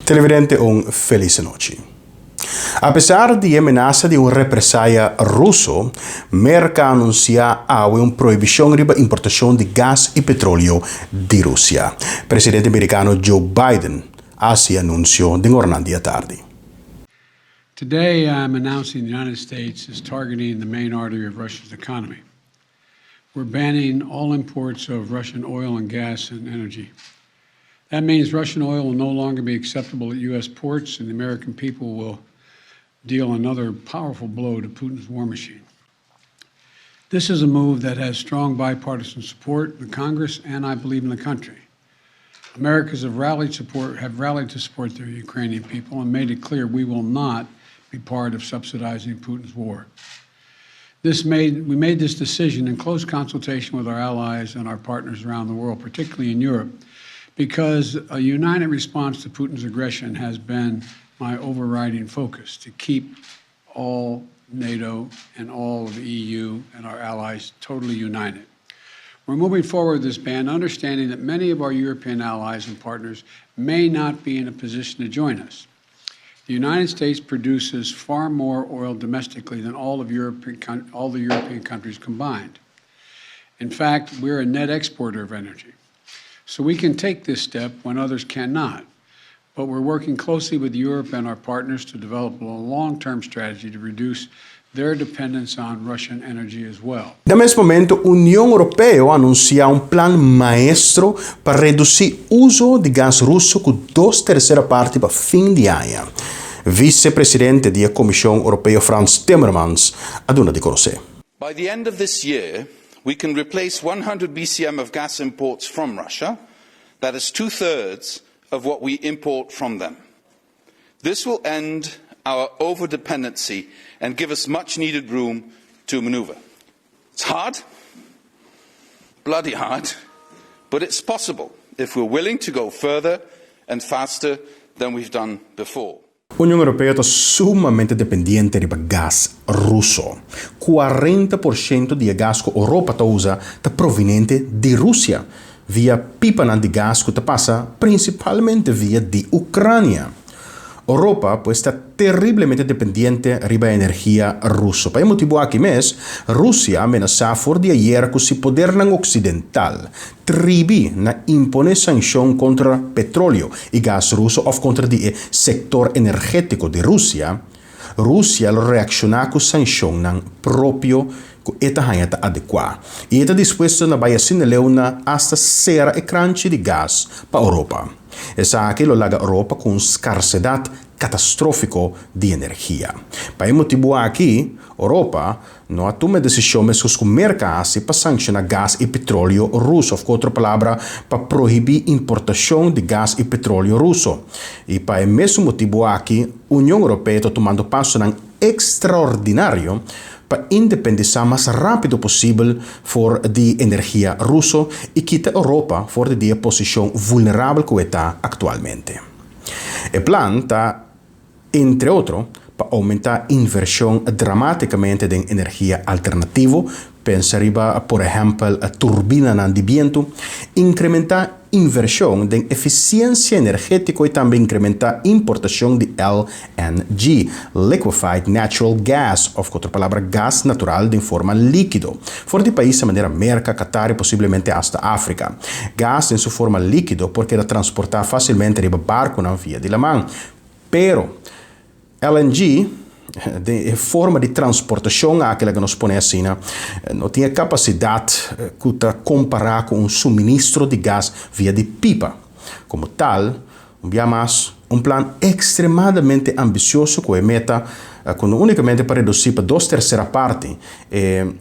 Televidente, felice noche. Apesar de amenaza de represaya ruso, Merka anuncia prohibishon riba importashon de gas y petrolio de Rusia. Presidente americano Joe Biden hasi anunsio de oranan de atardi. Today I'm announcing the United States is targeting the main artery of Russia's economy. We're banning all imports of Russian oil and gas and energy. That means Russian oil will no longer be acceptable at U.S. ports, and the American people will deal another powerful blow to Putin's war machine. This is a move that has strong bipartisan support in the Congress and, I believe, in the country. Americans have rallied to support their Ukrainian people and made it clear we will not be part of subsidizing Putin's war. We made this decision in close consultation with our allies and our partners around the world, particularly in Europe, because a united response to Putin's aggression has been my overriding focus, to keep all NATO and all of the EU and our allies totally united. We're moving forward with this ban, understanding that many of our European allies and partners may not be in a position to join us. The United States produces far more oil domestically than all the European countries combined. In fact, we're a net exporter of energy. So we can take this step when others cannot. But we're working closely with Europe and our partners to develop a long-term strategy to reduce their dependence on Russian energy as well. Da mesmo momento, União Oropeo anuncia plan maestro para reduzir uso de gas russo com tersera parte para fim de anja. Vice-presidente da komishon oropeo frans timmermans aduna di conoscer. By the end of this year, we can replace 100 BCM of gas imports from Russia. That is 2/3 of what we import from them. This will end our over-dependency and give us much-needed room to maneuver. It's hard, bloody hard, but it's possible if we're willing to go further and faster than we've done before. União Europeia está sumamente dependente do gás russo. 40% do gás que a Europa usa está proveniente de Rússia, via pipa de gás que passa principalmente via de Ucrânia. A Europa está terrivelmente dependente da energia russa. Por motivo aqui mesmo, Rússia ameaça for de ayer com seu poder ocidental, tribi na impone sanção contra petrolio e gás russo ou contra o setor energético de Rússia. Rússia reacciona com sanção próprio com esta hanhata adequada. E está disposto a baiasin leuna hasta sera e crunch de gás para a Europa. Essa aqui lo laga Europa com escassidade catastrófico de energia. Para motivo aqui, Europa não toma decisões com Merka hasi para sancionar gás e petróleo russo, ou com outra palavra, para proibir importação de gás e petróleo russo. E para o mesmo motivo aqui, a União Europeia está tomando passo extraordinário para independizar mais rápido possível for de energia russa e quitar a Europa for de posição vulnerável que está atualmente. O plano está, entre outros, para aumentar a inversão dramaticamente de energia alternativa, pensariba, por exemplo, a turbina de vento, incrementar a inversão de eficiência energética e também incrementar a importação de LNG, Liquefied Natural Gas, ou com outra palavra, gás natural de forma líquido. Fora de país, de maneira Merka, Qatar e possivelmente hasta África. Gás em sua forma líquido porque era transportar facilmente de barco na via de la mão. Pero, LNG, de forma de transportação, aquela que nos põe assim, não tinha capacidade de comparar com um suministro de gás via de pipa. Como tal, mais um plano extremadamente ambicioso com a meta unicamente para reduzir para 2/3 parte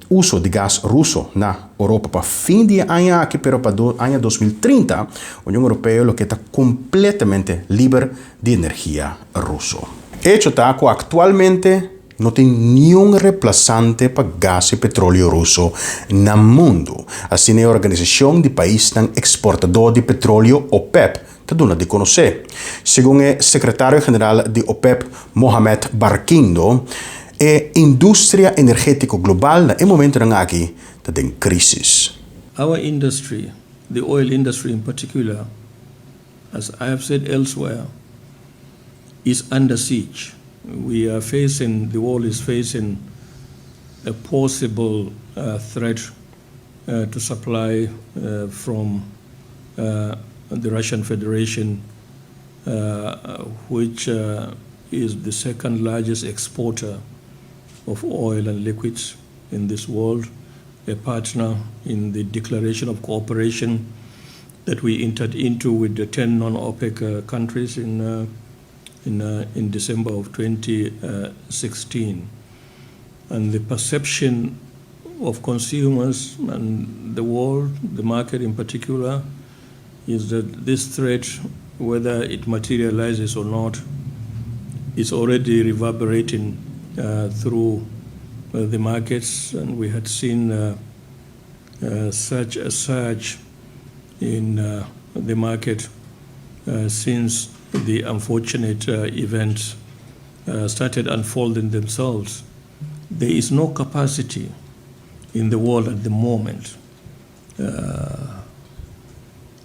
o uso de gás russo na Europa para fim de anja, aqui para o ano 2030, a União Europeia está completamente livre de energia russa. Hecho está que atualmente não tem nenhum reemplazante para gás e petróleo russo no mundo. Assim, a Organização de Países Exportador de Petróleo, OPEP, está dando de conhecer. Segundo o secretário-geral de OPEP, Mohamed Barkindo, a indústria energética global, no momento aqui, está em crise. Our industry, the oil industry in particular, as I have said elsewhere, is under siege. The world is facing a possible threat to supply from the Russian Federation, which is the second largest exporter of oil and liquids in this world, a partner in the declaration of cooperation that we entered into with the 10 non-OPEC countries in December of 2016. And the perception of consumers and the world, the market in particular, is that this threat, whether it materializes or not, is already reverberating through the markets, and we had seen such a surge in the market since the unfortunate events started unfolding themselves. There is no capacity in the world at the moment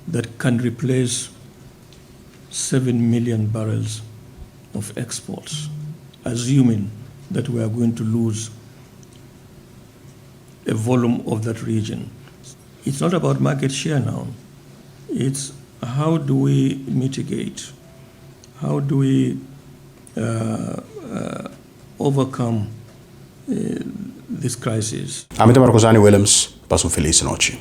that can replace 7 million barrels of exports, assuming that we are going to lose a volume of that region. It's not about market share now. It's how do we mitigate? How do we overcome this crisis? Marcozany, Willems, passa felice noite.